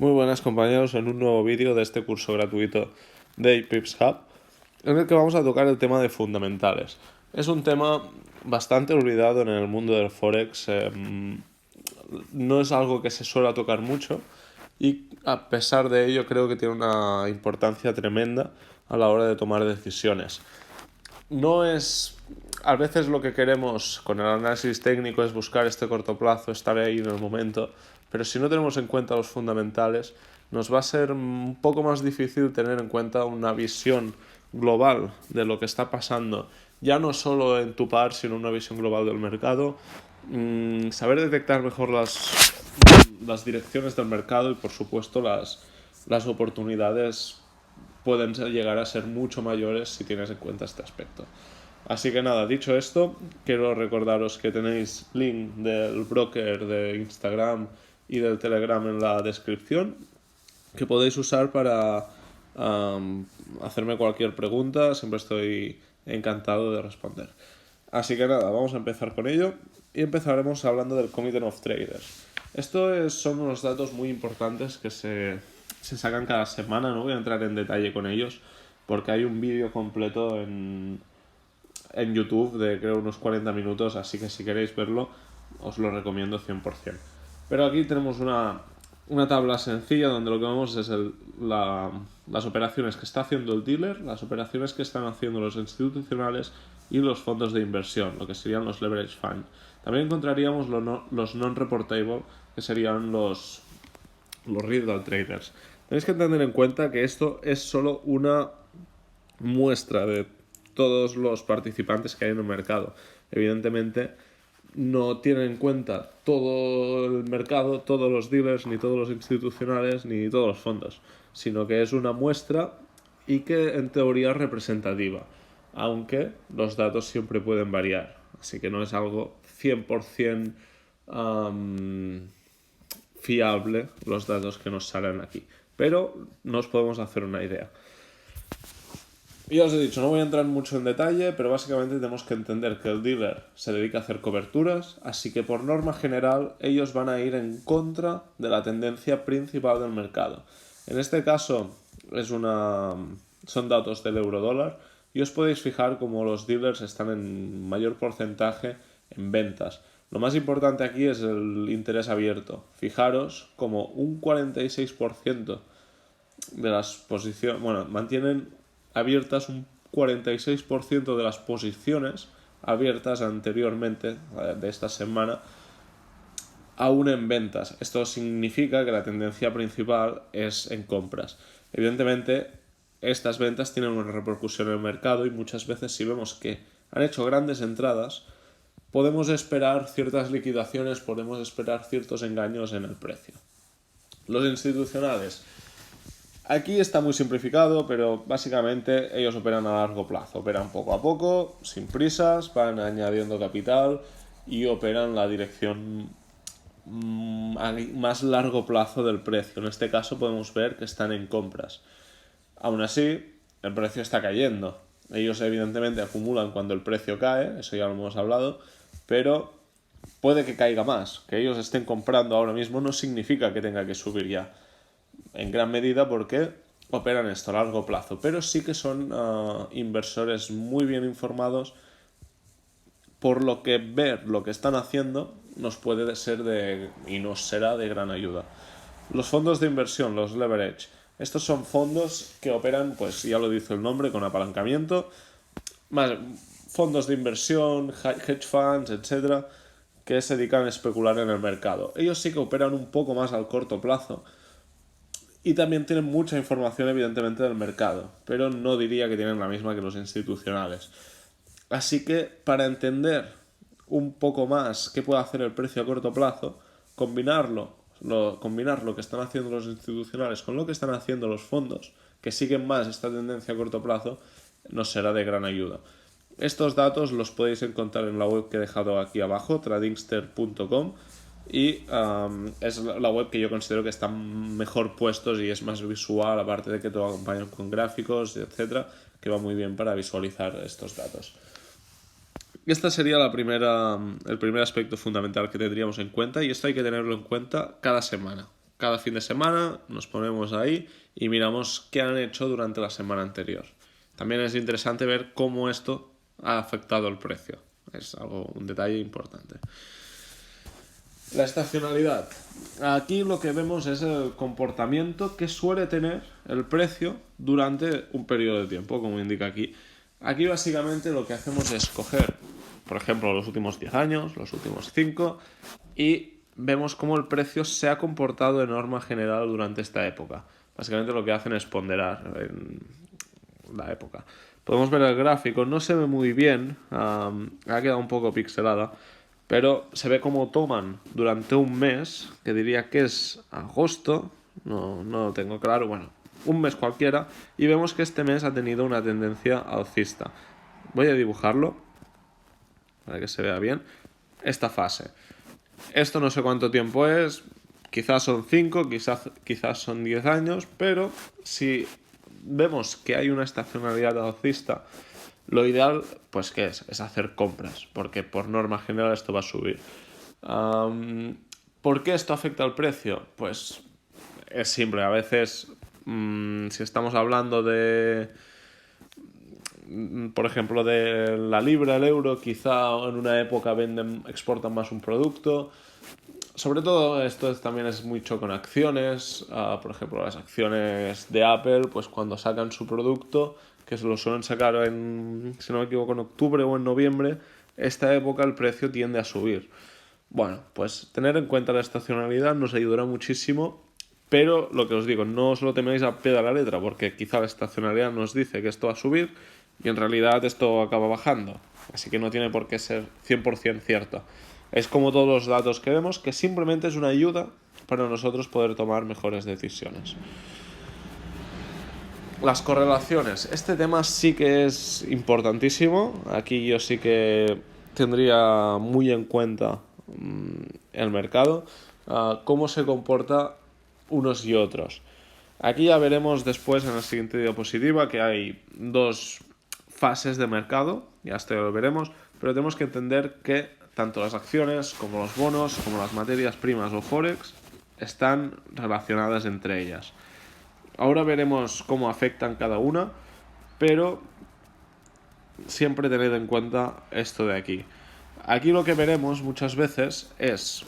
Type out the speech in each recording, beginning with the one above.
Muy buenas compañeros, en un nuevo vídeo de este curso gratuito de Pips Hub, en el que vamos a tocar el tema de fundamentales. Es un tema bastante olvidado en el mundo del Forex, no es algo que se suele tocar mucho y a pesar de ello creo que tiene una importancia tremenda a la hora de tomar decisiones. No es... A veces lo que queremos con el análisis técnico es buscar este corto plazo, estar ahí en el momento, pero si no tenemos en cuenta los fundamentales, nos va a ser un poco más difícil tener en cuenta una visión global de lo que está pasando, ya no solo en tu par, sino una visión global del mercado, saber detectar mejor las direcciones del mercado y por supuesto las oportunidades pueden llegar a ser mucho mayores si tienes en cuenta este aspecto. Así que nada, dicho esto, quiero recordaros que tenéis link del broker de Instagram y del Telegram en la descripción, que podéis usar para hacerme cualquier pregunta, siempre estoy encantado de responder. Así que nada, vamos a empezar con ello y empezaremos hablando del Committee of Traders. Son unos datos muy importantes que se sacan cada semana, no voy a entrar en detalle con ellos porque hay un vídeo completo en YouTube de creo unos 40 minutos, así que si queréis verlo os lo recomiendo 100%. Pero aquí tenemos una tabla sencilla donde lo que vemos es las operaciones que está haciendo el dealer, las operaciones que están haciendo los institucionales y los fondos de inversión, lo que serían los leverage funds. También encontraríamos los non-reportable, que serían los real traders. Tenéis que tener en cuenta que esto es solo una muestra de todos los participantes que hay en el mercado. Evidentemente no tienen en cuenta todo el mercado, todos los dealers, ni todos los institucionales, ni todos los fondos, sino que es una muestra y que en teoría es representativa, aunque los datos siempre pueden variar, así que no es algo 100% fiable los datos que nos salen aquí, pero nos podemos hacer una idea. Ya os he dicho, no voy a entrar mucho en detalle, pero básicamente tenemos que entender que el dealer se dedica a hacer coberturas, así que por norma general ellos van a ir en contra de la tendencia principal del mercado. En este caso son datos del euro-dólar y os podéis fijar como los dealers están en mayor porcentaje en ventas. Lo más importante aquí es el interés abierto. Fijaros como un 46% de las posiciones, mantienen abiertas un 46% de las posiciones abiertas anteriormente de esta semana aún en ventas. Esto significa que la tendencia principal es en compras. Evidentemente, estas ventas tienen una repercusión en el mercado y muchas veces si vemos que han hecho grandes entradas, podemos esperar ciertas liquidaciones, podemos esperar ciertos engaños en el precio. Los institucionales. Aquí está muy simplificado, pero básicamente ellos operan a largo plazo, operan poco a poco, sin prisas, van añadiendo capital y operan la dirección a más largo plazo del precio. En este caso podemos ver que están en compras. Aún así, el precio está cayendo. Ellos evidentemente acumulan cuando el precio cae, eso ya lo hemos hablado, pero puede que caiga más. Que ellos estén comprando ahora mismo no significa que tenga que subir ya. En gran medida porque operan esto a largo plazo, pero sí que son inversores muy bien informados, por lo que ver lo que están haciendo nos puede ser y nos será de gran ayuda. Los fondos de inversión, los leverage, estos son fondos que operan, pues ya lo dice el nombre, con apalancamiento, más fondos de inversión, hedge funds, etcétera, que se dedican a especular en el mercado. Ellos sí que operan un poco más al corto plazo, y también tienen mucha información evidentemente del mercado, pero no diría que tienen la misma que los institucionales. Así que para entender un poco más qué puede hacer el precio a corto plazo, combinar lo que están haciendo los institucionales con lo que están haciendo los fondos, que siguen más esta tendencia a corto plazo, nos será de gran ayuda. Estos datos los podéis encontrar en la web que he dejado aquí abajo, tradingster.com, y es la web que yo considero que están mejor puestos y es más visual, aparte de que todo acompaña con gráficos, etcétera, que va muy bien para visualizar estos datos. Esta sería el primer aspecto fundamental que tendríamos en cuenta, y esto hay que tenerlo en cuenta cada semana. cada fin de semana nos ponemos ahí y miramos qué han hecho durante la semana anterior. También es interesante ver cómo esto ha afectado el precio. Es un detalle importante. La estacionalidad. Aquí lo que vemos es el comportamiento que suele tener el precio durante un periodo de tiempo, como indica aquí. Aquí básicamente lo que hacemos es coger, por ejemplo, los últimos 10 años, los últimos 5, y vemos cómo el precio se ha comportado de norma general durante esta época. Básicamente lo que hacen es ponderar en la época. Podemos ver el gráfico, no se ve muy bien, ha quedado un poco pixelada, pero se ve cómo toman durante un mes, que diría que es agosto, no lo tengo claro, bueno, un mes cualquiera, y vemos que este mes ha tenido una tendencia alcista. Voy a dibujarlo para que se vea bien esta fase. Esto no sé cuánto tiempo es, quizás son 5, quizás son 10 años, pero si vemos que hay una estacionalidad alcista, lo ideal, pues ¿qué es? Es hacer compras, porque por norma general esto va a subir. ¿Por qué esto afecta al precio? Pues es simple, a veces si estamos hablando de, por ejemplo, de la libra, el euro, quizá en una época exportan más un producto. Sobre todo esto también es mucho con acciones, por ejemplo las acciones de Apple, pues cuando sacan su producto, que se lo suelen sacar en, si no me equivoco, en octubre o en noviembre, esta época el precio tiende a subir. Bueno, pues tener en cuenta la estacionalidad nos ayudará muchísimo, pero lo que os digo, no os lo teméis a pie de la letra, porque quizá la estacionalidad nos dice que esto va a subir y en realidad esto acaba bajando, así que no tiene por qué ser 100% cierto. Es como todos los datos que vemos, que simplemente es una ayuda para nosotros poder tomar mejores decisiones. Las correlaciones. Este tema sí que es importantísimo. Aquí yo sí que tendría muy en cuenta el mercado, cómo se comporta unos y otros. Aquí ya veremos después en la siguiente diapositiva que hay dos fases de mercado, ya esto ya lo veremos, pero tenemos que entender que tanto las acciones como los bonos, como las materias primas o forex están relacionadas entre ellas. Ahora veremos cómo afectan cada una, pero siempre tened en cuenta esto de aquí. Aquí lo que veremos muchas veces es,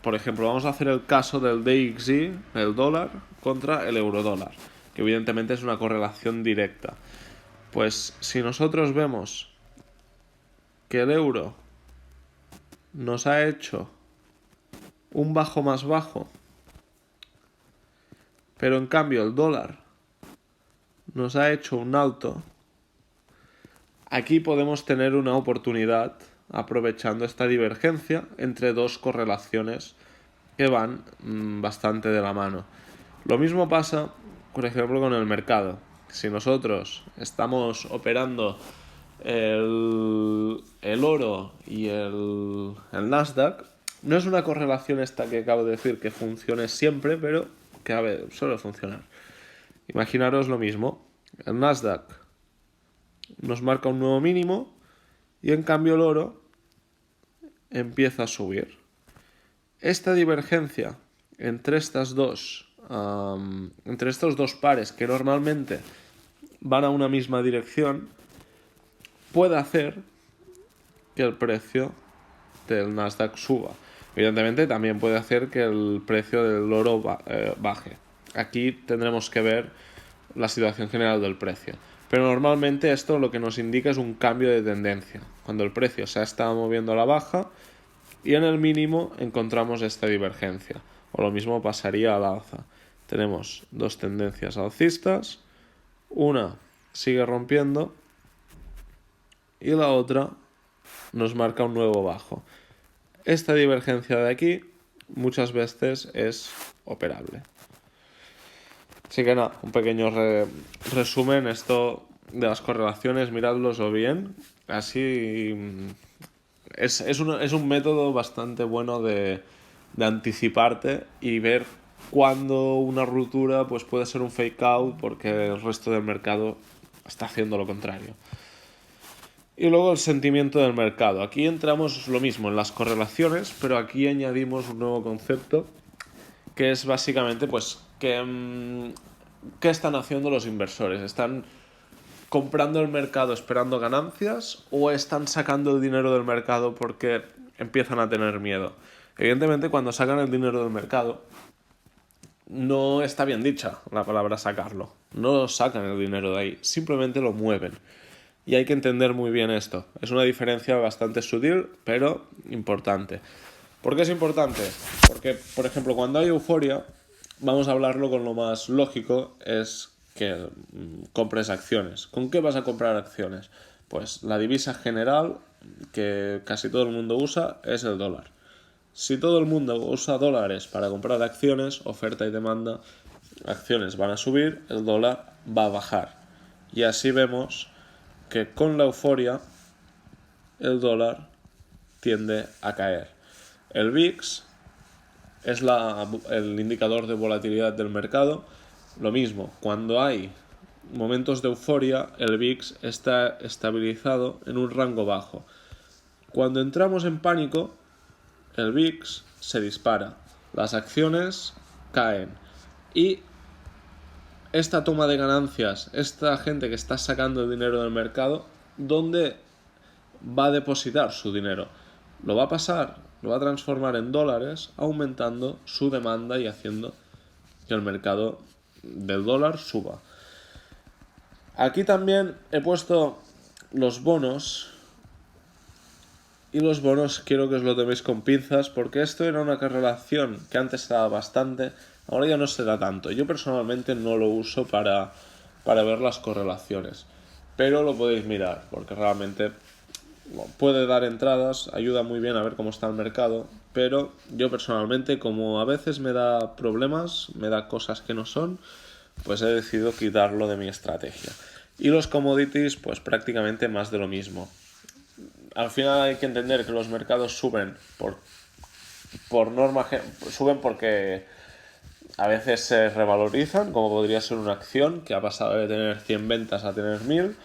por ejemplo, vamos a hacer el caso del DXY, el dólar, contra el eurodólar, que evidentemente es una correlación directa. Pues si nosotros vemos que el euro nos ha hecho un bajo más bajo, pero en cambio el dólar nos ha hecho un alto, aquí podemos tener una oportunidad aprovechando esta divergencia entre dos correlaciones que van bastante de la mano. Lo mismo pasa, por ejemplo, con el mercado. Si nosotros estamos operando el oro y el Nasdaq, no es una correlación esta que acabo de decir que funcione siempre, pero que suele funcionar. Imaginaros lo mismo. El Nasdaq nos marca un nuevo mínimo y en cambio el oro empieza a subir. Esta divergencia entre estos dos pares que normalmente van a una misma dirección puede hacer que el precio del Nasdaq suba. Evidentemente también puede hacer que el precio del oro baje. Aquí tendremos que ver la situación general del precio. Pero normalmente esto lo que nos indica es un cambio de tendencia. Cuando el precio se ha estado moviendo a la baja y en el mínimo encontramos esta divergencia. O lo mismo pasaría al alza. Tenemos dos tendencias alcistas. Una sigue rompiendo y la otra nos marca un nuevo bajo. Esta divergencia de aquí muchas veces es operable. Así que nada, un pequeño resumen esto de las correlaciones, miradloslo bien. Así es un método bastante bueno de anticiparte y ver cuándo una ruptura pues puede ser un fake out porque el resto del mercado está haciendo lo contrario. Y luego el sentimiento del mercado. Aquí entramos lo mismo en las correlaciones, pero aquí añadimos un nuevo concepto que es básicamente pues qué están haciendo los inversores. ¿Están comprando el mercado esperando ganancias o están sacando el dinero del mercado porque empiezan a tener miedo? Evidentemente, cuando sacan el dinero del mercado, no está bien dicha la palabra sacarlo. No sacan el dinero de ahí, simplemente lo mueven. Y hay que entender muy bien esto. Es una diferencia bastante sutil, pero importante. ¿Por qué es importante? Porque, por ejemplo, cuando hay euforia, vamos a hablarlo con lo más lógico, es que compres acciones. ¿Con qué vas a comprar acciones? Pues la divisa general que casi todo el mundo usa es el dólar. Si todo el mundo usa dólares para comprar acciones, oferta y demanda, acciones van a subir, el dólar va a bajar. Y así vemos que con la euforia el dólar tiende a caer. El VIX es el indicador de volatilidad del mercado. Lo mismo, cuando hay momentos de euforia, el VIX está estabilizado en un rango bajo. Cuando entramos en pánico, el VIX se dispara, las acciones caen y esta toma de ganancias, esta gente que está sacando el dinero del mercado, ¿dónde va a depositar su dinero? Lo va a transformar en dólares, aumentando su demanda y haciendo que el mercado del dólar suba. Aquí también he puesto los bonos. Y los bonos quiero que os lo toméis con pinzas, porque esto era una correlación que antes se daba bastante, ahora ya no se da tanto. Yo personalmente no lo uso para ver las correlaciones, pero lo podéis mirar, porque realmente puede dar entradas, ayuda muy bien a ver cómo está el mercado, pero yo personalmente, como a veces me da problemas, me da cosas que no son, pues he decidido quitarlo de mi estrategia. Y los commodities, pues prácticamente más de lo mismo. Al final hay que entender que los mercados suben por norma, suben porque a veces se revalorizan, como podría ser una acción que ha pasado de tener 100 ventas a tener 1000,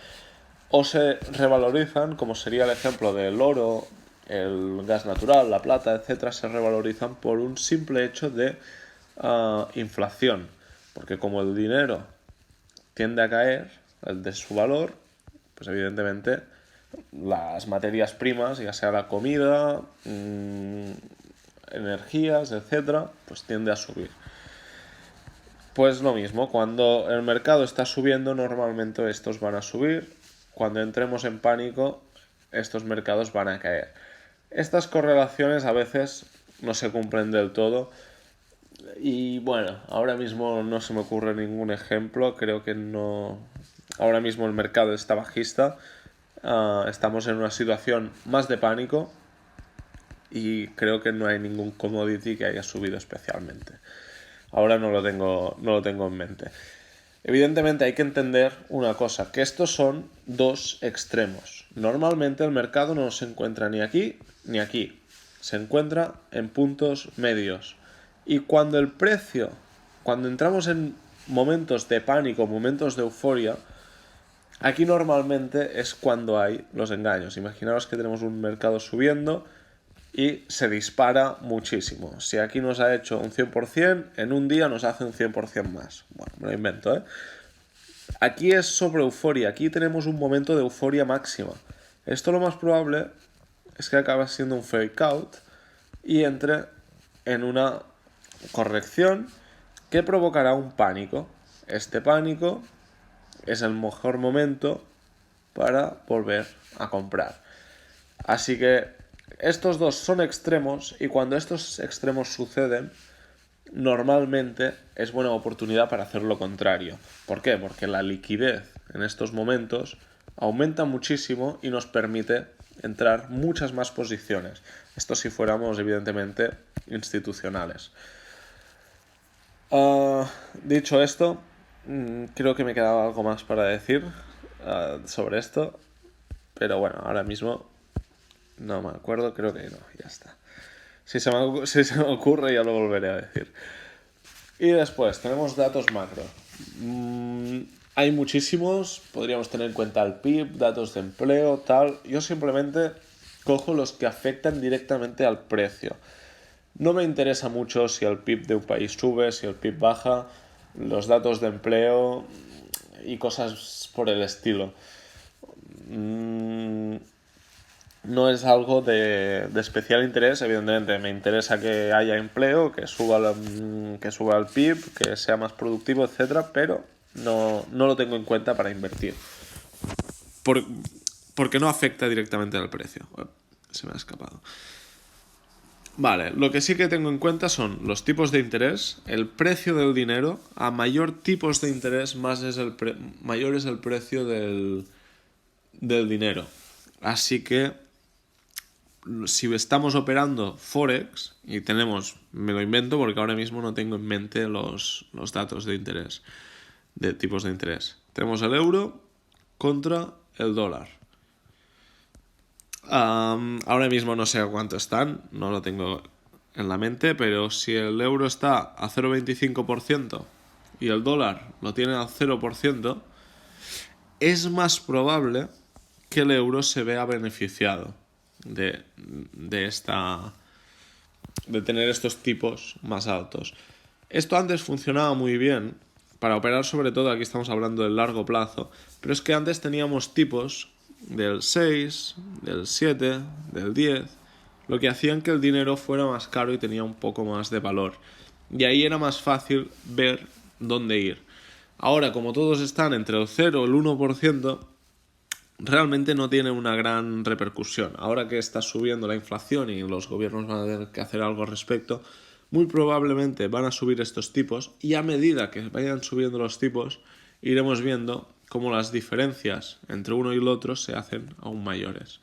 o se revalorizan, como sería el ejemplo del oro, el gas natural, la plata, etcétera, se revalorizan por un simple hecho de inflación, porque como el dinero tiende a caer el de su valor, pues evidentemente las materias primas, ya sea la comida, energías, etcétera, pues tiende a subir. Pues lo mismo, cuando el mercado está subiendo, normalmente estos van a subir. Cuando entremos en pánico, estos mercados van a caer. Estas correlaciones a veces no se cumplen del todo. Y bueno, ahora mismo no se me ocurre ningún ejemplo. Creo que no. Ahora mismo el mercado está bajista. Estamos en una situación más de pánico y creo que no hay ningún commodity que haya subido especialmente. Ahora no lo tengo en mente. Evidentemente hay que entender una cosa, que estos son dos extremos. Normalmente el mercado no se encuentra ni aquí ni aquí. Se encuentra en puntos medios. Y cuando entramos en momentos de pánico, momentos de euforia, aquí normalmente es cuando hay los engaños. Imaginaos que tenemos un mercado subiendo y se dispara muchísimo. Si aquí nos ha hecho un 100%, en un día nos hace un 100% más. Bueno, me lo invento, ¿eh? Aquí es sobre euforia. Aquí tenemos un momento de euforia máxima. Esto lo más probable es que acabe siendo un fake out y entre en una corrección que provocará un pánico. Este pánico es el mejor momento para volver a comprar. Así que estos dos son extremos y cuando estos extremos suceden, normalmente es buena oportunidad para hacer lo contrario. ¿Por qué? Porque la liquidez en estos momentos aumenta muchísimo y nos permite entrar muchas más posiciones. Esto si fuéramos evidentemente institucionales. Dicho esto, creo que me quedaba algo más para decir sobre esto, pero bueno, ahora mismo no me acuerdo, creo que no, ya está. Si se me ocurre ya lo volveré a decir. Y después tenemos datos macro. Hay muchísimos, podríamos tener en cuenta el PIB, datos de empleo, tal. Yo simplemente cojo los que afectan directamente al precio. No me interesa mucho si el PIB de un país sube, si el PIB baja, los datos de empleo y cosas por el estilo. No es algo de especial interés, evidentemente. Me interesa que haya empleo, que suba el PIB, que sea más productivo, etcétera, pero no lo tengo en cuenta para invertir. Porque no afecta directamente al precio. Se me ha escapado. Vale, lo que sí que tengo en cuenta son los tipos de interés, el precio del dinero. A mayor tipos de interés, mayor es el precio del dinero. Así que si estamos operando Forex y me lo invento porque ahora mismo no tengo en mente los datos de interés, de tipos de interés. Tenemos el euro contra el dólar. Ahora mismo no sé a cuánto están, no lo tengo en la mente, pero si el euro está a 0,25% y el dólar lo tiene al 0%, es más probable que el euro se vea beneficiado de tener estos tipos más altos. Esto antes funcionaba muy bien para operar, sobre todo aquí estamos hablando del largo plazo, pero es que antes teníamos tipos del 6, del 7, del 10, lo que hacían que el dinero fuera más caro y tenía un poco más de valor. Y ahí era más fácil ver dónde ir. Ahora, como todos están entre el 0 y el 1%, realmente no tiene una gran repercusión. Ahora que está subiendo la inflación y los gobiernos van a tener que hacer algo al respecto, muy probablemente van a subir estos tipos, y a medida que vayan subiendo los tipos iremos viendo cómo las diferencias entre uno y el otro se hacen aún mayores.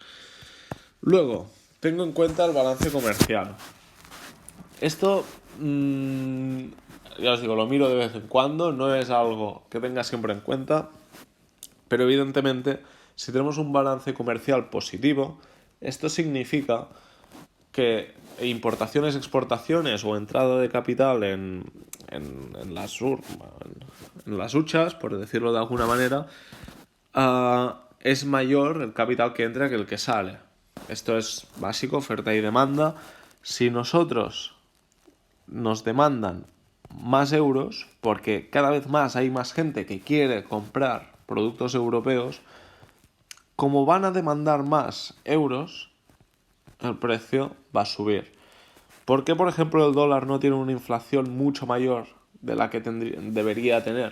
Luego, tengo en cuenta el balance comercial. Esto, ya os digo, lo miro de vez en cuando, no es algo que tenga siempre en cuenta, pero evidentemente si tenemos un balance comercial positivo, esto significa que importaciones, exportaciones o entrada de capital en las huchas, por decirlo de alguna manera, es mayor el capital que entra que el que sale. Esto es básico, oferta y demanda. Si nosotros nos demandan más euros, porque cada vez más hay más gente que quiere comprar productos europeos, como van a demandar más euros, el precio va a subir. ¿Por qué, por ejemplo, el dólar no tiene una inflación mucho mayor de la que debería tener?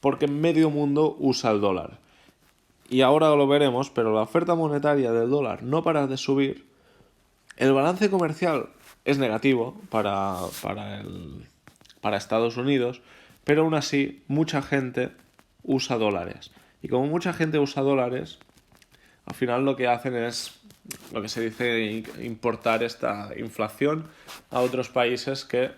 Porque medio mundo usa el dólar. Y ahora lo veremos, pero la oferta monetaria del dólar no para de subir. El balance comercial es negativo para Estados Unidos, pero aún así mucha gente usa dólares. Y como mucha gente usa dólares, al final lo que hacen es lo que se dice importar esta inflación a otros países que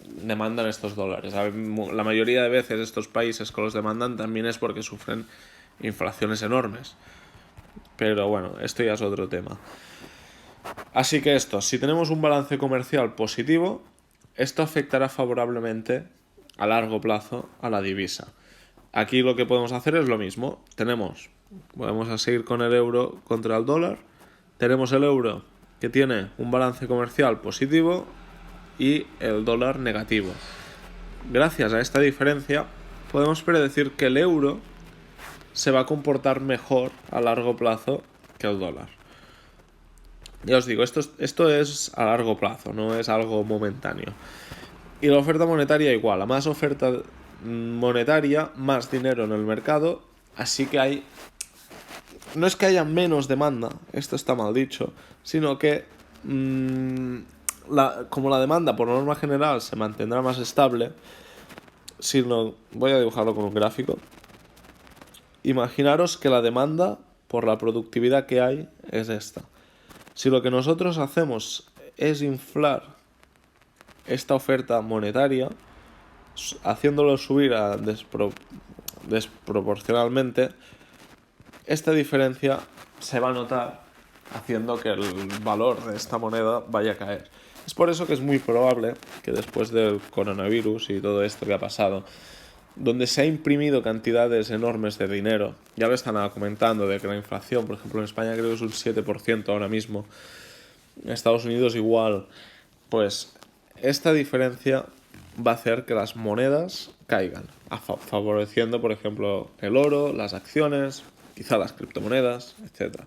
demandan estos dólares. La mayoría de veces estos países que los demandan también es porque sufren inflaciones enormes. Pero bueno, esto ya es otro tema. Así que si tenemos un balance comercial positivo, esto afectará favorablemente a largo plazo a la divisa. Aquí lo que podemos hacer es lo mismo. Vamos a seguir con el euro contra el dólar. Tenemos el euro que tiene un balance comercial positivo y el dólar negativo. Gracias a esta diferencia podemos predecir que el euro se va a comportar mejor a largo plazo que el dólar. Ya os digo, esto es a largo plazo, no es algo momentáneo. Y la oferta monetaria igual, a más oferta monetaria, más dinero en el mercado, así que no es que haya menos demanda, esto está mal dicho, sino que como la demanda por norma general se mantendrá más estable, voy a dibujarlo con un gráfico. Imaginaros que la demanda por la productividad que hay es esta. Si lo que nosotros hacemos es inflar esta oferta monetaria, haciéndolo subir desproporcionalmente, esta diferencia se va a notar haciendo que el valor de esta moneda vaya a caer. Es por eso que es muy probable que después del coronavirus y todo esto que ha pasado, donde se ha imprimido cantidades enormes de dinero, ya lo están comentando, de que la inflación, por ejemplo en España creo que es un 7% ahora mismo, en Estados Unidos igual, pues esta diferencia va a hacer que las monedas caigan, favoreciendo, por ejemplo, el oro, las acciones, quizá las criptomonedas, etc.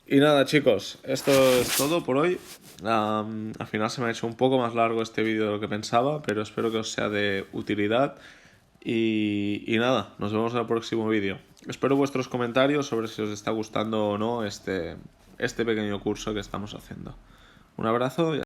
Y nada, chicos, esto es todo por hoy. Al final se me ha hecho un poco más largo este vídeo de lo que pensaba, pero espero que os sea de utilidad. Y nada, nos vemos en el próximo vídeo. Espero vuestros comentarios sobre si os está gustando o no este pequeño curso que estamos haciendo. Un abrazo y